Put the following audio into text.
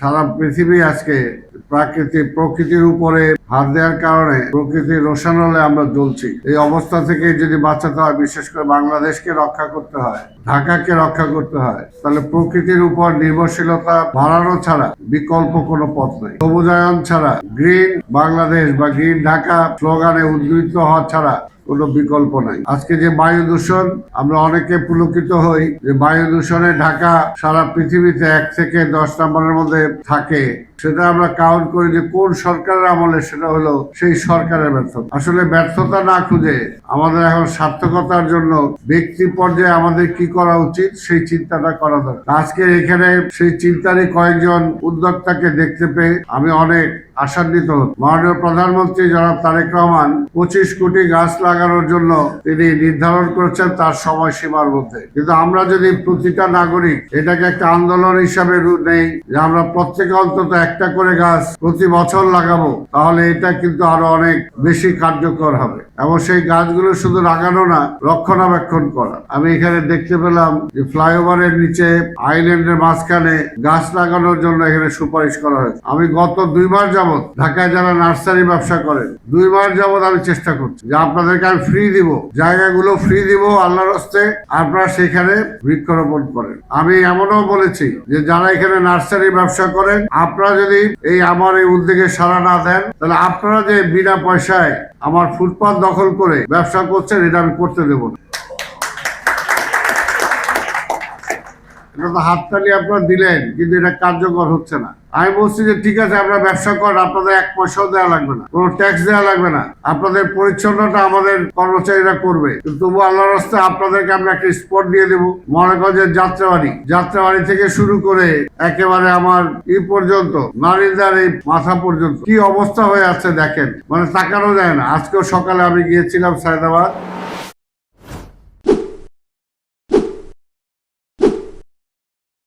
সারা পৃথিবী আজকে প্রকৃতির উপরে হাত দেওয়ার কারণে প্রকৃতির রোশানলে আমরা জ্বলছি। এই অবস্থা থেকে যদি বাঁচাতে হয়, বিশেষ করে বাংলাদেশকে রক্ষা করতে হয়, ঢাকাকে রক্ষা করতে হয়, তাহলে প্রকৃতির উপর নির্ভরশীলতা বাড়ানো ছাড়া বিকল্প কোনো পথ নেই। সবুজায়ন ছাড়া, গ্রিন বাংলাদেশ বা গ্রিন ঢাকা স্লোগানে উদ্বুদ্ধ হওয়া ছাড়া কোনো বিকল্প নাই। আজকে যে বায়ু দূষণ, আমরা অনেকে পুলকিত হই যে বায়ু দূষণে ঢাকা সারা পৃথিবীতে 1 থেকে 10 নম্বরের মধ্যে থাকে। সেটা আমরা কাউন্ট করি যে কোন সরকারের আমলে, সেটা হলো সেই সরকারের ব্যর্থতা। আসলে ব্যর্থতা না খুঁজে আমাদের এখন সার্থকতার জন্য ব্যক্তি পর্যায়ে আমাদের কি করা উচিত সেই চিন্তাটা করা দরকার। আজকে এখানে সেই চিন্তারই কয়েকজন উদ্যোক্তাকে দেখতে পেয়ে আমি অনেক আশান্বিত হই। মাননীয় প্রধানমন্ত্রী জনাব তারেক রহমান 25 কোটি গাছ লাগানোর জন্য তিনি নির্ধারণ করেছেন তার সময়সীমার মধ্যে। কিন্তু আমরা যদি প্রতিটা নাগরিক এটাকে একটা আন্দোলন হিসাবে নেই যে আমরা প্রত্যেকে অন্তত একটা করে গাছ প্রতি বছর লাগাবো, তাহলে এটা কিন্তু আরো অনেক বেশি কার্যকর হবে। এবং সেই গাছগুলো শুধু লাগানো না, রক্ষণাবেক্ষণ করা। আমি এখানে দেখতে পেলাম যে ফ্লাইওভারের নিচে আইল্যান্ডের মাঝখানে গাছ লাগানোর জন্য এখানে সুপারিশ করা হয়েছে। আমি গত 2 মাস যাবত ঢাকায় যারা নার্সারি ব্যবসা করেন, 2 মাস যাবত আমি চেষ্টা করছি যে আপনাদেরকে আমি ফ্রি দিব, জায়গাগুলো ফ্রি দিব, আল্লাহর হস্তে আপনারা সেখানে বৃক্ষরোপণ করেন। আমি এমনও বলেছি যে যারা এখানে নার্সারি ব্যবসা করেন, আপনারা যদি আমার এই উদ্যোগে সাড়া না দেন, তাহলে আপনারা যে বিনা পয়সায় আমার ফুটপাত দখল করে ব্যবসা করছেন, এটা আমি করতে দেব না। এটা তো হাততালি আপনারা দিলেন, কিন্তু এটা কার্যকর হচ্ছে না। আমি বলছি যে ঠিক আছে, আপনারা ব্যবসা করেন, আপনাদের 1 পয়সাও দেওয়া লাগবে না, কোনো ট্যাক্স দেওয়া লাগবে না, আপনাদের পরিচ্ছন্নতা আমাদের কর্মচারীরা করবে। কিন্তু তবু আল্লাহর রাস্তে আপনাদেরকে আমরা একটা স্পট দিয়ে দেবো। মনে করেন যে যাত্রাবাড়ি থেকে শুরু করে একেবারে আমার পর্যন্ত, নারিন্দার এই মাথা পর্যন্ত কি অবস্থা হয়ে আছে দেখেন, মানে তাকানো যায় না। আজকেও সকালে আমি গিয়েছিলাম সায়দাবাদ,